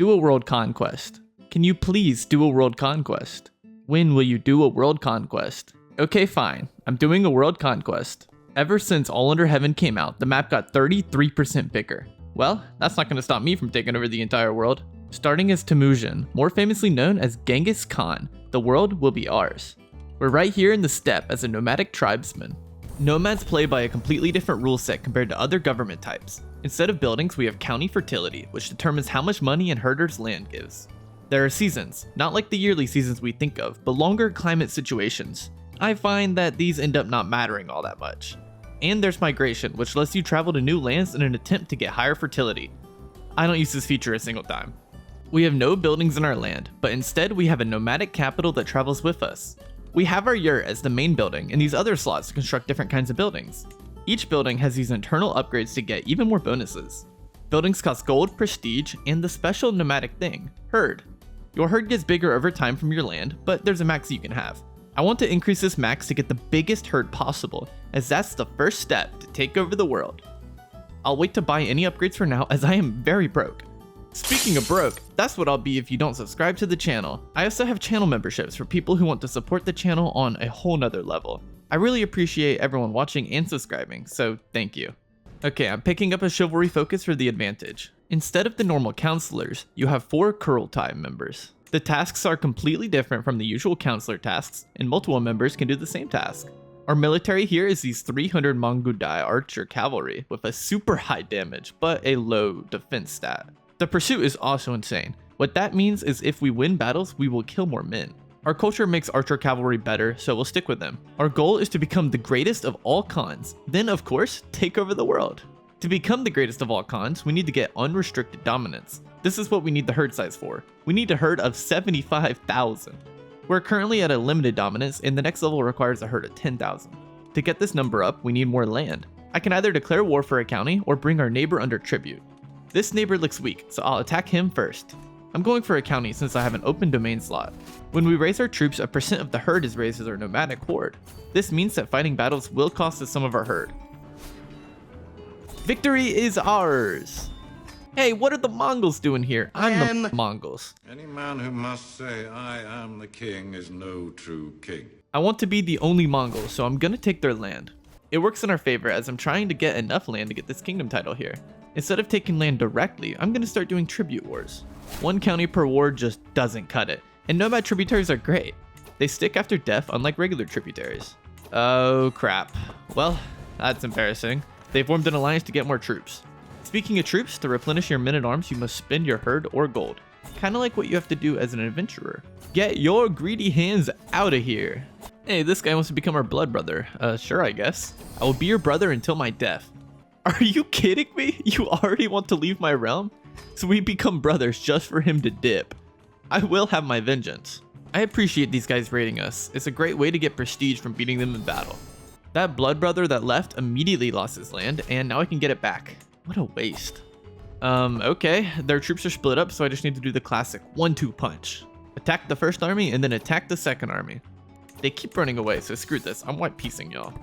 Do a world conquest. Can you please do a world conquest? When will you do a world conquest? Okay, fine. I'm doing a world conquest. Ever since All Under Heaven came out, the map got 33% bigger. Well, that's not going to stop me from taking over the entire world. Starting as Temüjin, more famously known as Genghis Khan, the world will be ours. We're right here in the steppe as a nomadic tribesman. Nomads play by a completely different rule set compared to other government types. Instead of buildings, we have county fertility, which determines how much money and herders land gives. There are seasons, not like the yearly seasons we think of, but longer climate situations. I find that these end up not mattering all that much. And there's migration, which lets you travel to new lands in an attempt to get higher fertility. I don't use this feature a single time. We have no buildings in our land, but instead we have a nomadic capital that travels with us. We have our yurt as the main building and these other slots to construct different kinds of buildings. Each building has these internal upgrades to get even more bonuses. Buildings cost gold, prestige, and the special nomadic thing, herd. Your herd gets bigger over time from your land, but there's a max you can have. I want to increase this max to get the biggest herd possible, as that's the first step to take over the world. I'll wait to buy any upgrades for now as I am very broke. Speaking of broke, that's what I'll be if you don't subscribe to the channel. I also have channel memberships for people who want to support the channel on a whole nother level. I really appreciate everyone watching and subscribing, so thank you. Okay, I'm picking up a chivalry focus for the advantage. Instead of the normal counselors, you have 4 Kurultai members. The tasks are completely different from the usual counselor tasks, and multiple members can do the same task. Our military here is these 300 Mongudai archer cavalry with a super high damage, but a low defense stat. The pursuit is also insane. What that means is if we win battles, we will kill more men. Our culture makes archer cavalry better, so we'll stick with them. Our goal is to become the greatest of all Khans, then of course, take over the world. To become the greatest of all Khans, we need to get unrestricted dominance. This is what we need the herd size for. We need a herd of 75,000. We're currently at a limited dominance, and the next level requires a herd of 10,000. To get this number up, we need more land. I can either declare war for a county or bring our neighbor under tribute. This neighbor looks weak, so I'll attack him first. I'm going for a county since I have an open domain slot. When we raise our troops, a percent of the herd is raised as our nomadic horde. This means that fighting battles will cost us some of our herd. Victory is ours! Hey, what are the Mongols doing here? I'm the Mongols. Any man who must say, I am the king, is no true king. I want to be the only Mongol, so I'm gonna take their land. It works in our favor as I'm trying to get enough land to get this kingdom title here. Instead of taking land directly, I'm gonna start doing tribute wars. 1 county per war just doesn't cut it, and nomad tributaries are great. They stick after death unlike regular tributaries. Oh crap. Well, that's embarrassing. They formed an alliance to get more troops. Speaking of troops, to replenish your men-at-arms, you must spend your herd or gold. Kinda like what you have to do as an adventurer. Get your greedy hands out of here. Hey, this guy wants to become our blood brother. Sure, I guess. I will be your brother until my death. Are you kidding me? You already want to leave my realm? So we become brothers just for him to dip. I will have my vengeance. I appreciate these guys raiding us. It's a great way to get prestige from beating them in battle. That blood brother that left immediately lost his land, and now I can get it back. What a waste. Okay, their troops are split up, so I just need to do the classic 1-2 punch. Attack the first army, and then attack the second army. They keep running away, so screw this. I'm white piecing y'all.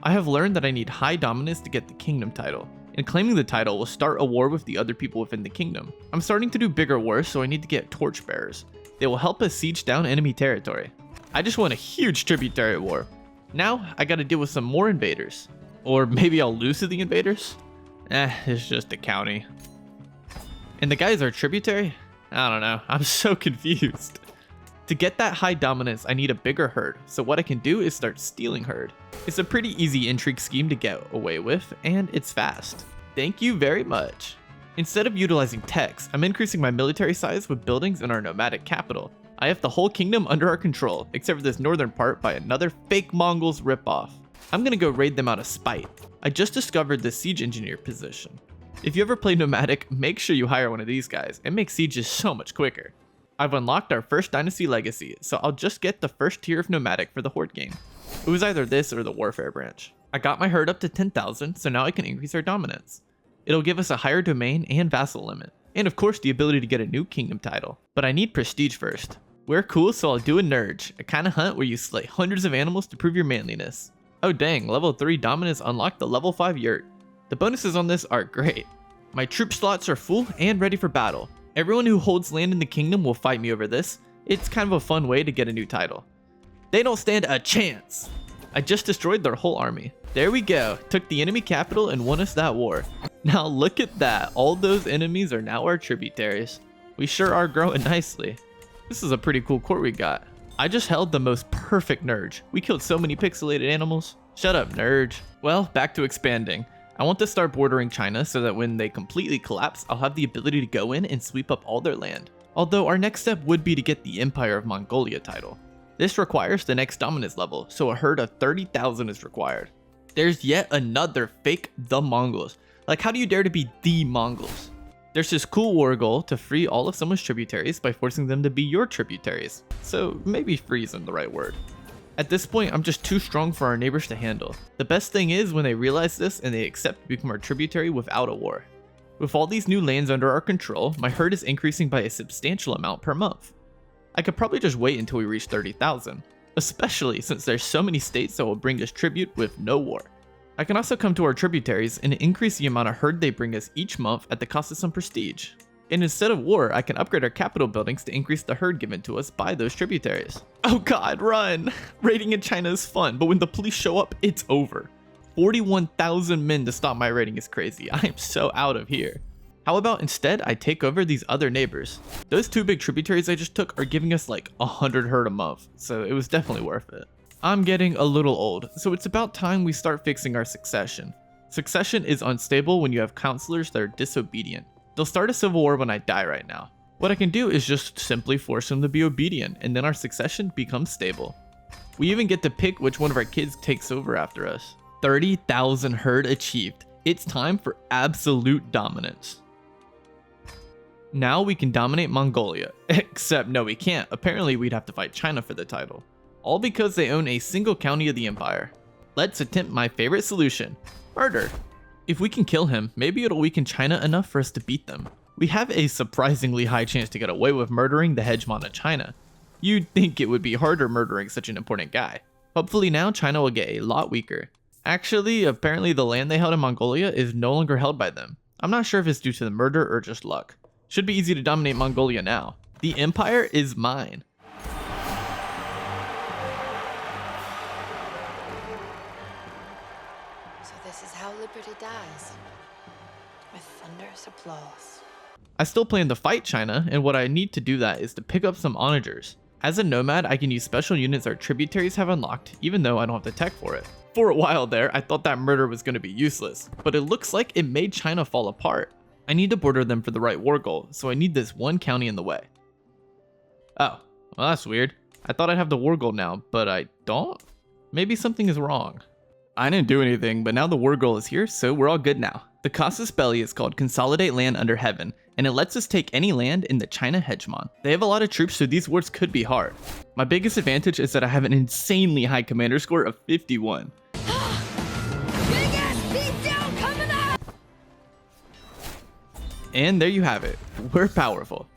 I have learned that I need high dominance to get the kingdom title, and claiming the title will start a war with the other people within the kingdom. I'm starting to do bigger wars, so I need to get torchbearers. They will help us siege down enemy territory. I just won a huge tributary war. Now, I gotta deal with some more invaders. Or maybe I'll lose to the invaders? It's just a county. And the guys are tributary? I don't know, I'm so confused. To get that high dominance, I need a bigger herd, so what I can do is start stealing herd. It's a pretty easy intrigue scheme to get away with, and it's fast. Thank you very much. Instead of utilizing techs, I'm increasing my military size with buildings in our nomadic capital. I have the whole kingdom under our control, except for this northern part by another fake Mongols ripoff. I'm gonna go raid them out of spite. I just discovered the siege engineer position. If you ever play nomadic, make sure you hire one of these guys. It makes sieges so much quicker. I've unlocked our first dynasty legacy, so I'll just get the first tier of nomadic for the horde game. It was either this or the warfare branch. I got my herd up to 10,000, so now I can increase our dominance. It'll give us a higher domain and vassal limit, and of course the ability to get a new kingdom title. But I need prestige first. We're cool, so I'll do a Nerge, a kind of hunt where you slay hundreds of animals to prove your manliness. Oh dang, level 3 dominance unlocked the level 5 yurt. The bonuses on this are great. My troop slots are full and ready for battle. Everyone who holds land in the kingdom will fight me over this. It's kind of a fun way to get a new title. They don't stand a chance. I just destroyed their whole army. There we go. Took the enemy capital and won us that war. Now look at that. All those enemies are now our tributaries. We sure are growing nicely. This is a pretty cool court we got. I just held the most perfect Nerge. We killed so many pixelated animals. Shut up, Nerge. Well, back to expanding. I want to start bordering China so that when they completely collapse, I'll have the ability to go in and sweep up all their land. Although our next step would be to get the Empire of Mongolia title. This requires the next dominance level, so a herd of 30,000 is required. There's yet another fake the Mongols. Like, how do you dare to be the Mongols? There's this cool war goal to free all of someone's tributaries by forcing them to be your tributaries. So maybe free isn't the right word. At this point, I'm just too strong for our neighbors to handle. The best thing is when they realize this and they accept to become our tributary without a war. With all these new lands under our control, my herd is increasing by a substantial amount per month. I could probably just wait until we reach 30,000, especially since there's so many states that will bring us tribute with no war. I can also come to our tributaries and increase the amount of herd they bring us each month at the cost of some prestige. And instead of war, I can upgrade our capital buildings to increase the herd given to us by those tributaries. Oh god, run! Raiding in China is fun, but when the police show up, it's over. 41,000 men to stop my raiding is crazy. I am so out of here. How about instead I take over these other neighbors? Those two big tributaries I just took are giving us like 100 herd a month, so it was definitely worth it. I'm getting a little old, so it's about time we start fixing our succession. Succession is unstable when you have counselors that are disobedient. They'll start a civil war when I die right now. What I can do is just simply force them to be obedient, and then our succession becomes stable. We even get to pick which one of our kids takes over after us. 30,000 herd achieved. It's time for absolute dominance. Now we can dominate Mongolia. Except no, we can't. Apparently we'd have to fight China for the title. All because they own a single county of the empire. Let's attempt my favorite solution. Murder. If we can kill him, maybe it'll weaken China enough for us to beat them. We have a surprisingly high chance to get away with murdering the hegemon of China. You'd think it would be harder murdering such an important guy. Hopefully now China will get a lot weaker. Actually, apparently the land they held in Mongolia is no longer held by them. I'm not sure if it's due to the murder or just luck. Should be easy to dominate Mongolia now. The empire is mine. So this is how liberty dies. With thunderous applause. I still plan to fight China, and what I need to do that is to pick up some onagers. As a nomad, I can use special units our tributaries have unlocked, even though I don't have the tech for it. For a while there, I thought that murder was going to be useless, but it looks like it made China fall apart. I need to border them for the right war goal, so I need this one county in the way. Oh, well that's weird. I thought I'd have the war goal now, but I don't? Maybe something is wrong. I didn't do anything, but now the war goal is here, so we're all good now. The casus belli is called Consolidate Land Under Heaven, and it lets us take any land in the China hegemon. They have a lot of troops, so these wars could be hard. My biggest advantage is that I have an insanely high commander score of 51. And there you have it. We're powerful.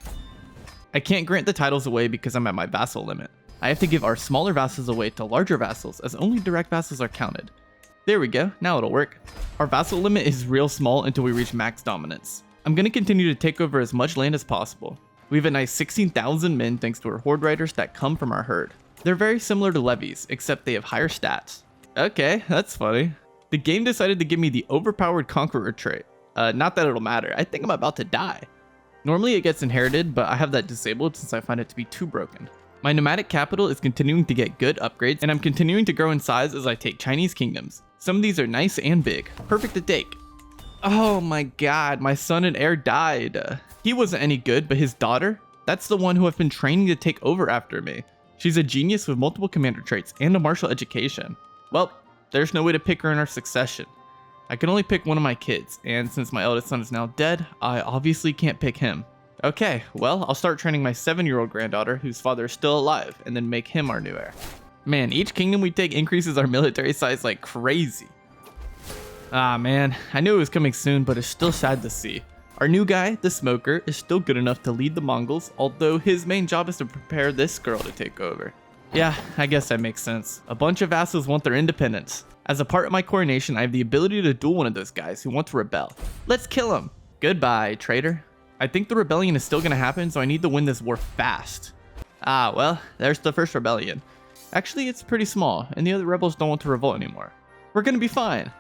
I can't grant the titles away because I'm at my vassal limit. I have to give our smaller vassals away to larger vassals, as only direct vassals are counted. There we go, now it'll work. Our vassal limit is real small until we reach max dominance. I'm going to continue to take over as much land as possible. We have a nice 16,000 men thanks to our horde riders that come from our herd. They're very similar to levies, except they have higher stats. Okay, that's funny. The game decided to give me the overpowered conqueror trait. Not that it'll matter, I think I'm about to die. Normally it gets inherited, but I have that disabled since I find it to be too broken. My nomadic capital is continuing to get good upgrades, and I'm continuing to grow in size as I take Chinese kingdoms. Some of these are nice and big, perfect to take. Oh my god, my son and heir died. He wasn't any good, but his daughter? That's the one who I've been training to take over after me. She's a genius with multiple commander traits and a martial education. Well, there's no way to pick her in our succession. I can only pick one of my kids, and since my eldest son is now dead, I obviously can't pick him. Okay, well, I'll start training my 7-year-old granddaughter, whose father is still alive, and then make him our new heir. Man, each kingdom we take increases our military size like crazy. Ah man, I knew it was coming soon, but it's still sad to see. Our new guy, the smoker, is still good enough to lead the Mongols, although his main job is to prepare this girl to take over. Yeah, I guess that makes sense. A bunch of vassals want their independence. As a part of my coronation, I have the ability to duel one of those guys who want to rebel. Let's kill him. Goodbye, traitor. I think the rebellion is still gonna happen, so I need to win this war fast. Ah, well, there's the first rebellion. Actually, it's pretty small, and the other rebels don't want to revolt anymore. We're gonna be fine.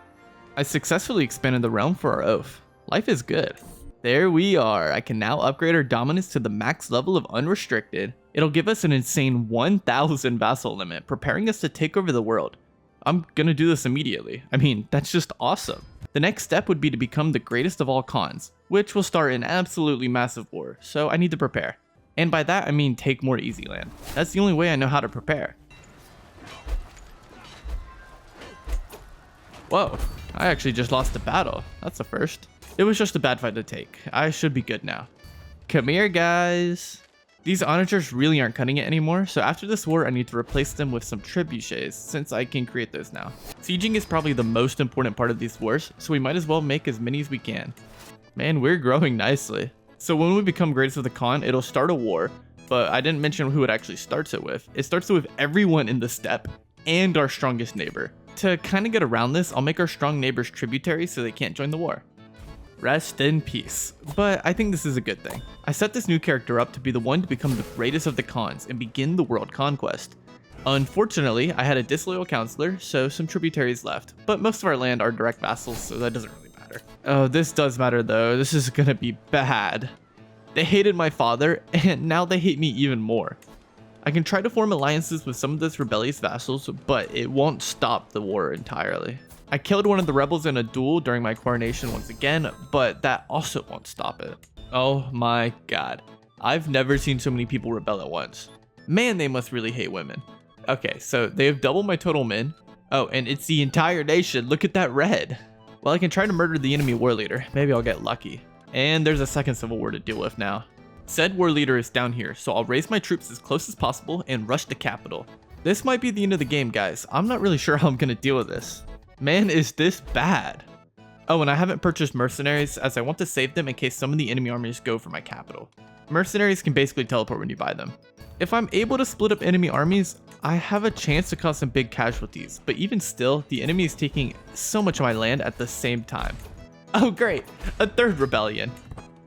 I successfully expanded the realm for our oath. Life is good. There we are. I can now upgrade our dominance to the max level of unrestricted. It'll give us an insane 1,000 vassal limit, preparing us to take over the world. I'm gonna do this immediately. I mean, that's just awesome. The next step would be to become the greatest of all Khans, which will start an absolutely massive war, so I need to prepare. And by that, I mean take more easy land. That's the only way I know how to prepare. Whoa, I actually just lost the battle. That's a first. It was just a bad fight to take. I should be good now. Come here, guys. These onagers really aren't cutting it anymore, so after this war, I need to replace them with some trebuchets, since I can create those now. Sieging is probably the most important part of these wars, so we might as well make as many as we can. Man, we're growing nicely. So when we become greatest of the Khan, it'll start a war, but I didn't mention who it actually starts it with. It starts it with everyone in the steppe, and our strongest neighbor. To kind of get around this, I'll make our strong neighbors tributaries so they can't join the war. Rest in peace. But I think this is a good thing. I set this new character up to be the one to become the greatest of the Khans and begin the world conquest. Unfortunately, I had a disloyal counselor, so some tributaries left, but most of our land are direct vassals, so that doesn't really matter. Oh, this does matter though. This is gonna be bad. They hated my father, and now they hate me even more. I can try to form alliances with some of those rebellious vassals, but it won't stop the war entirely. I killed one of the rebels in a duel during my coronation once again, but that also won't stop it. Oh my god. I've never seen so many people rebel at once. Man, they must really hate women. Okay, so they have doubled my total men. Oh, and it's the entire nation. Look at that red. Well, I can try to murder the enemy war leader. Maybe I'll get lucky. And there's a second civil war to deal with now. Said war leader is down here, so I'll raise my troops as close as possible and rush the capital. This might be the end of the game, guys. I'm not really sure how I'm gonna deal with this. Man, is this bad. Oh, and I haven't purchased mercenaries as I want to save them in case some of the enemy armies go for my capital. Mercenaries can basically teleport when you buy them. If I'm able to split up enemy armies, I have a chance to cause some big casualties, but even still, the enemy is taking so much of my land at the same time. Oh great, a third rebellion.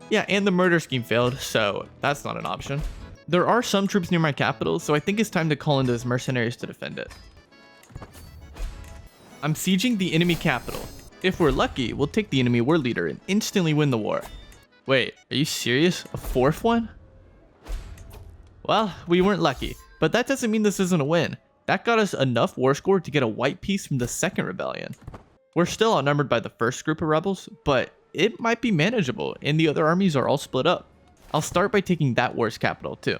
Yeah, and the murder scheme failed, so that's not an option. There are some troops near my capital, so I think it's time to call in those mercenaries to defend it. I'm sieging the enemy capital. If we're lucky, we'll take the enemy war leader and instantly win the war. Wait, are you serious? A fourth one? Well, we weren't lucky, but that doesn't mean this isn't a win. That got us enough war score to get a white piece from the second rebellion. We're still outnumbered by the first group of rebels, but it might be manageable, and the other armies are all split up. I'll start by taking that war's capital too.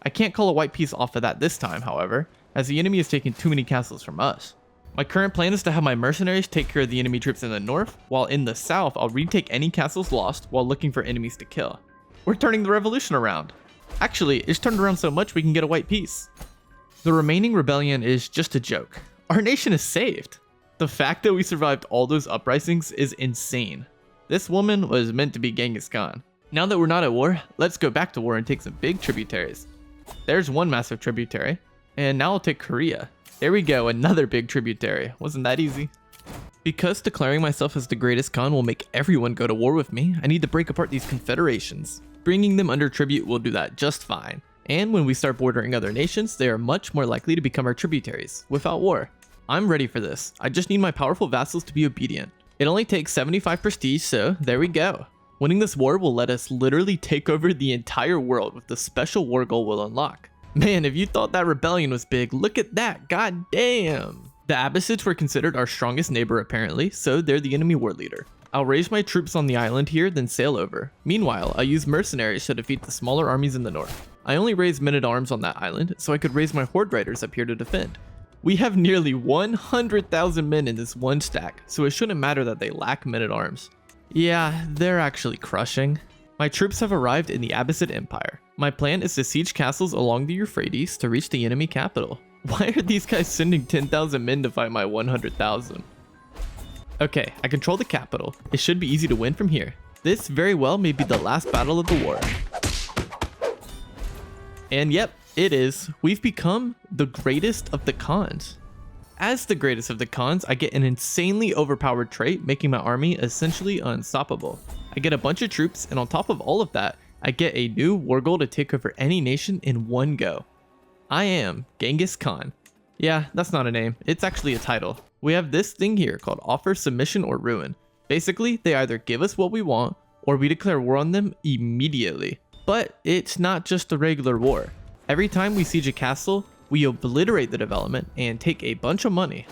I can't call a white piece off of that this time, however, as the enemy is taking too many castles from us. My current plan is to have my mercenaries take care of the enemy troops in the north, while in the south I'll retake any castles lost while looking for enemies to kill. We're turning the revolution around. Actually, it's turned around so much we can get a white piece. The remaining rebellion is just a joke. Our nation is saved. The fact that we survived all those uprisings is insane. This woman was meant to be Genghis Khan. Now that we're not at war, let's go back to war and take some big tributaries. There's one massive tributary, and now I'll take Korea. There we go, another big tributary. Wasn't that easy? Because declaring myself as the greatest Khan will make everyone go to war with me, I need to break apart these confederations. Bringing them under tribute will do that just fine. And when we start bordering other nations, they are much more likely to become our tributaries, without war. I'm ready for this. I just need my powerful vassals to be obedient. It only takes 75 prestige, so there we go. Winning this war will let us literally take over the entire world with the special war goal we'll unlock. Man, if you thought that rebellion was big, look at that, god damn. The Abbasids were considered our strongest neighbor apparently, so they're the enemy war leader. I'll raise my troops on the island here, then sail over. Meanwhile, I'll use mercenaries to defeat the smaller armies in the north. I only raised men-at-arms on that island, so I could raise my horde riders up here to defend. We have nearly 100,000 men in this one stack, so it shouldn't matter that they lack men-at-arms. Yeah, they're actually crushing. My troops have arrived in the Abbasid Empire. My plan is to siege castles along the Euphrates to reach the enemy capital. Why are these guys sending 10,000 men to fight my 100,000? Okay, I control the capital. It should be easy to win from here. This very well may be the last battle of the war. And yep, it is. We've become the greatest of the Khans. As the greatest of the Khans, I get an insanely overpowered trait, making my army essentially unstoppable. I get a bunch of troops, and on top of all of that, I get a new war goal to take over any nation in one go. I am Genghis Khan. Yeah, that's not a name, it's actually a title. We have this thing here called offer, submission, or ruin. Basically, they either give us what we want, or we declare war on them immediately. But it's not just a regular war. Every time we siege a castle, we obliterate the development and take a bunch of money.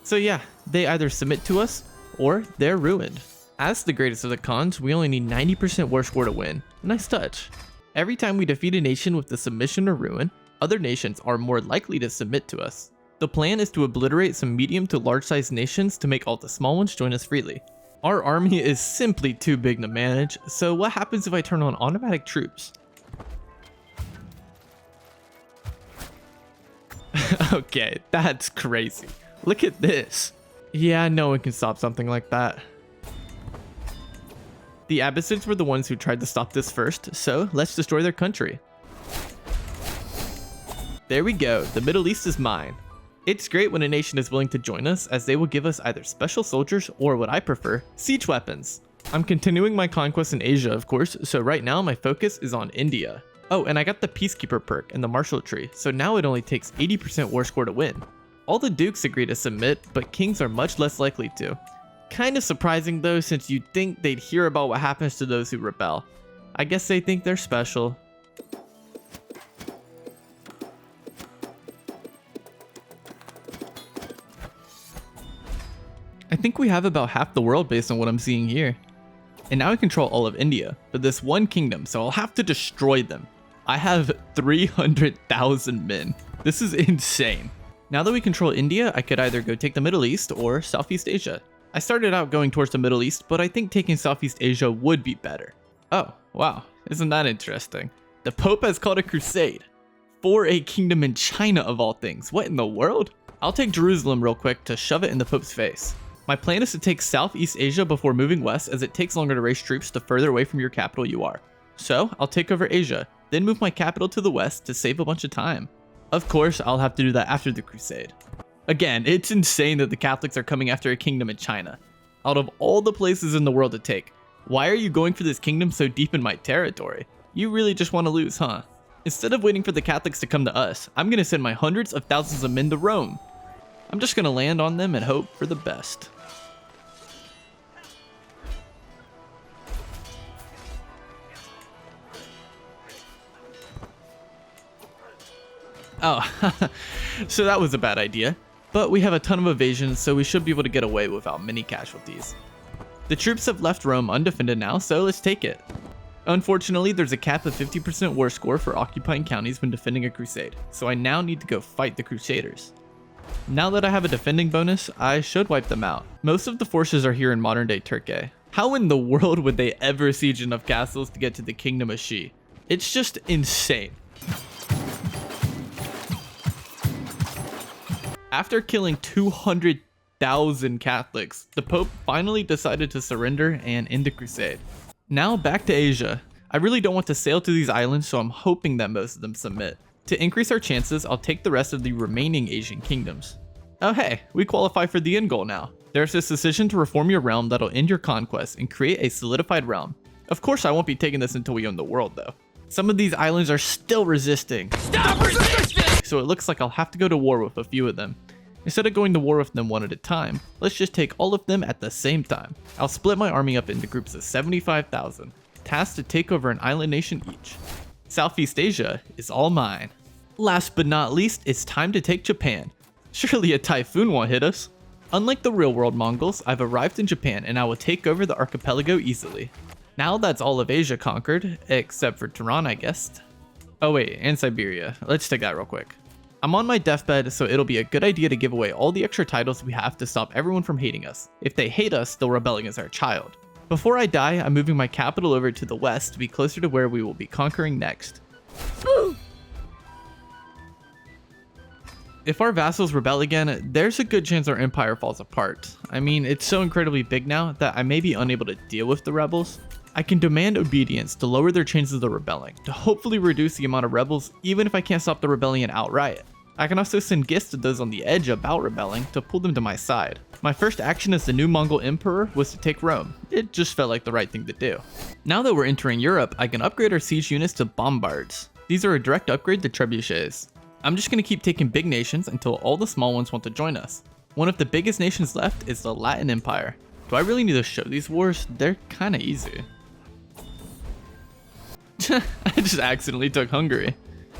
So yeah, they either submit to us, or they're ruined. As the greatest of the Khans, we only need 90% war score to win. Nice touch. Every time we defeat a nation with the submission or ruin, other nations are more likely to submit to us. The plan is to obliterate some medium to large sized nations to make all the small ones join us freely. Our army is simply too big to manage, so what happens if I turn on automatic troops? Okay, that's crazy. Look at this. Yeah, no one can stop something like that. The Abbasids were the ones who tried to stop this first, so let's destroy their country. There we go, the Middle East is mine. It's great when a nation is willing to join us, as they will give us either special soldiers or, what I prefer, siege weapons. I'm continuing my conquest in Asia, of course, so right now my focus is on India. Oh, and I got the Peacekeeper perk and the Marshal Tree, so now it only takes 80% war score to win. All the dukes agree to submit, but kings are much less likely to. Kinda surprising though, since you'd think they'd hear about what happens to those who rebel. I guess they think they're special. I think we have about half the world based on what I'm seeing here. And now I control all of India, but this one kingdom, so I'll have to destroy them. I have 300,000 men. This is insane. Now that we control India, I could either go take the Middle East or Southeast Asia. I started out going towards the Middle East, but I think taking Southeast Asia would be better. Oh, wow, isn't that interesting? The Pope has called a crusade for a kingdom in China of all things. What in the world? I'll take Jerusalem real quick to shove it in the Pope's face. My plan is to take Southeast Asia before moving west, as it takes longer to raise troops the further away from your capital you are. So I'll take over Asia, then move my capital to the west to save a bunch of time. Of course, I'll have to do that after the crusade. Again, it's insane that the Catholics are coming after a kingdom in China. Out of all the places in the world to take, why are you going for this kingdom so deep in my territory? You really just want to lose, huh? Instead of waiting for the Catholics to come to us, I'm going to send my hundreds of thousands of men to Rome. I'm just going to land on them and hope for the best. Oh, so that was a bad idea. But we have a ton of evasions, so we should be able to get away without many casualties. The troops have left Rome undefended now, so let's take it. Unfortunately, there's a cap of 50% war score for occupying counties when defending a crusade, so I now need to go fight the Crusaders. Now that I have a defending bonus, I should wipe them out. Most of the forces are here in modern day Turkey. How in the world would they ever siege enough castles to get to the Kingdom of Xi? It's just insane. After killing 200,000 Catholics, the Pope finally decided to surrender and end the crusade. Now back to Asia. I really don't want to sail to these islands, so I'm hoping that most of them submit. To increase our chances, I'll take the rest of the remaining Asian kingdoms. Oh hey, we qualify for the end goal now. There's this decision to reform your realm that'll end your conquest and create a solidified realm. Of course I won't be taking this until we own the world though. Some of these islands are still resisting. Stop resisting! So it looks like I'll have to go to war with a few of them. Instead of going to war with them one at a time, let's just take all of them at the same time. I'll split my army up into groups of 75,000, tasked to take over an island nation each. Southeast Asia is all mine. Last but not least, it's time to take Japan. Surely a typhoon won't hit us. Unlike the real world Mongols, I've arrived in Japan and I will take over the archipelago easily. Now that's all of Asia conquered, except for Tehran, I guess. Oh wait, and Siberia. Let's take that real quick. I'm on my deathbed, so it'll be a good idea to give away all the extra titles we have to stop everyone from hating us. If they hate us, they'll rebel against our child. Before I die, I'm moving my capital over to the west to be closer to where we will be conquering next. If our vassals rebel again, there's a good chance our empire falls apart. I mean, it's so incredibly big now that I may be unable to deal with the rebels. I can demand obedience to lower their chances of rebelling, to hopefully reduce the amount of rebels even if I can't stop the rebellion outright. I can also send gifts to those on the edge about rebelling to pull them to my side. My first action as the new Mongol emperor was to take Rome. It just felt like the right thing to do. Now that we're entering Europe, I can upgrade our siege units to bombards. These are a direct upgrade to trebuchets. I'm just going to keep taking big nations until all the small ones want to join us. One of the biggest nations left is the Latin Empire. Do I really need to show these wars? They're kinda easy. I just accidentally took Hungary.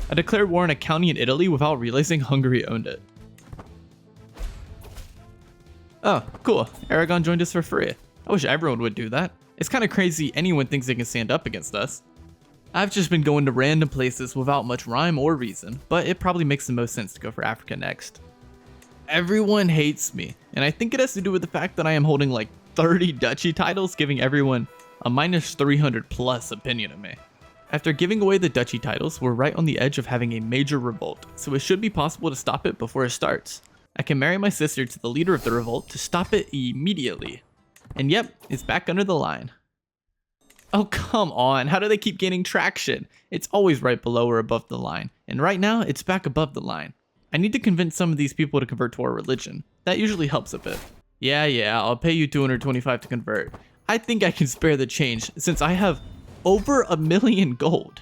I declared war on a county in Italy without realizing Hungary owned it. Oh, cool. Aragon joined us for free. I wish everyone would do that. It's kinda crazy anyone thinks they can stand up against us. I've just been going to random places without much rhyme or reason, but it probably makes the most sense to go for Africa next. Everyone hates me, and I think it has to do with the fact that I am holding like 30 duchy titles, giving everyone a minus 300 plus opinion of me. After giving away the duchy titles, we're right on the edge of having a major revolt, so it should be possible to stop it before it starts. I can marry my sister to the leader of the revolt to stop it immediately. And yep, it's back under the line. Oh, come on, how do they keep gaining traction? It's always right below or above the line, and right now it's back above the line. I need to convince some of these people to convert to our religion. That usually helps a bit. Yeah, I'll pay you 225 to convert. I think I can spare the change since I have over 1 million gold.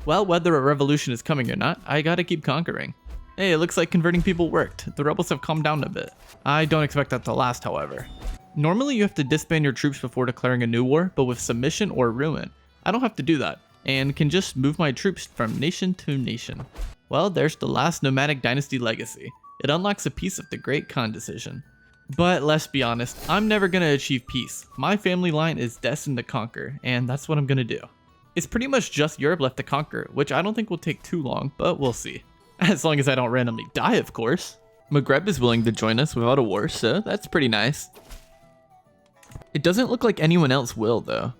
Well, whether a revolution is coming or not, I gotta keep conquering. Hey, it looks like converting people worked. The rebels have calmed down a bit. I don't expect that to last, however. Normally you have to disband your troops before declaring a new war, but with submission or ruin, I don't have to do that, and can just move my troops from nation to nation. Well, there's the last nomadic dynasty legacy. It unlocks a piece of the Great Khan decision. But let's be honest, I'm never gonna achieve peace. My family line is destined to conquer, and that's what I'm gonna do. It's pretty much just Europe left to conquer, which I don't think will take too long, but we'll see. As long as I don't randomly die, of course. Maghreb is willing to join us without a war, so that's pretty nice. It doesn't look like anyone else will, though.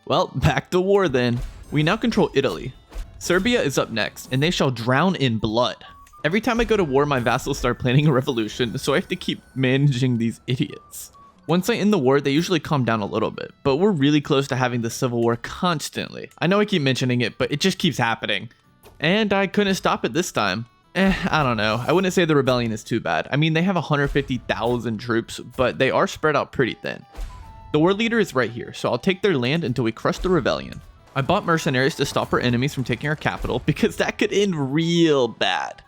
Well, back to war then. We now control Italy. Serbia is up next, and they shall drown in blood. Every time I go to war, my vassals start planning a revolution, so I have to keep managing these idiots. Once I end the war, they usually calm down a little bit, but we're really close to having the civil war constantly. I know I keep mentioning it, but it just keeps happening. And I couldn't stop it this time. I don't know. I wouldn't say the rebellion is too bad. I mean, they have 150,000 troops, but they are spread out pretty thin. The war leader is right here, so I'll take their land until we crush the rebellion. I bought mercenaries to stop our enemies from taking our capital because that could end real bad.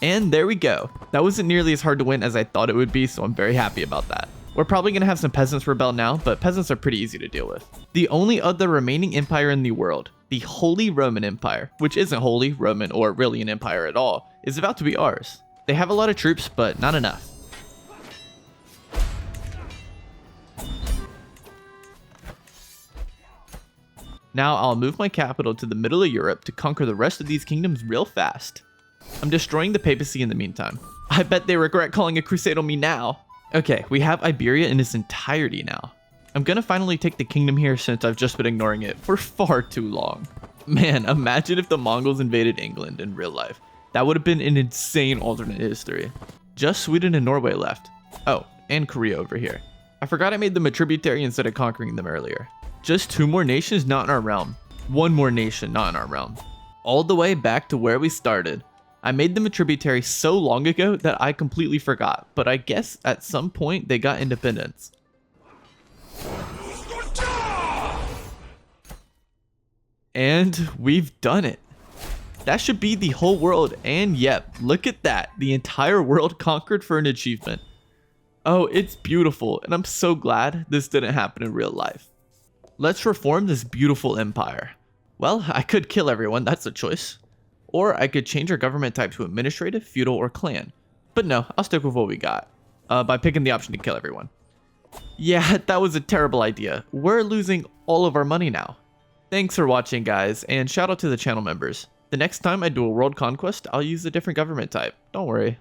And there we go. That wasn't nearly as hard to win as I thought it would be, so I'm very happy about that. We're probably going to have some peasants rebel now, but peasants are pretty easy to deal with. The only other remaining empire in the world, the Holy Roman Empire, which isn't Holy, Roman, or really an empire at all, is about to be ours. They have a lot of troops, but not enough. Now I'll move my capital to the middle of Europe to conquer the rest of these kingdoms real fast. I'm destroying the papacy in the meantime. I bet they regret calling a crusade on me now. Okay, we have Iberia in its entirety now. I'm gonna finally take the kingdom here since I've just been ignoring it for far too long. Man, imagine if the Mongols invaded England in real life. That would have been an insane alternate history. Just Sweden and Norway left. Oh, and Korea over here. I forgot I made them a tributary instead of conquering them earlier. Just 2 more nations not in our realm. 1 more nation not in our realm. All the way back to where we started. I made them a tributary so long ago that I completely forgot, but I guess at some point they got independence. And we've done it. That should be the whole world, and yep, look at that. The entire world conquered for an achievement. Oh, it's beautiful, and I'm so glad this didn't happen in real life. Let's reform this beautiful empire. Well, I could kill everyone, that's a choice. Or I could change our government type to administrative, feudal, or clan. But no, I'll stick with what we got, by picking the option to kill everyone. Yeah, that was a terrible idea. We're losing all of our money now. Thanks for watching, guys, and shout out to the channel members. The next time I do a world conquest, I'll use a different government type, don't worry.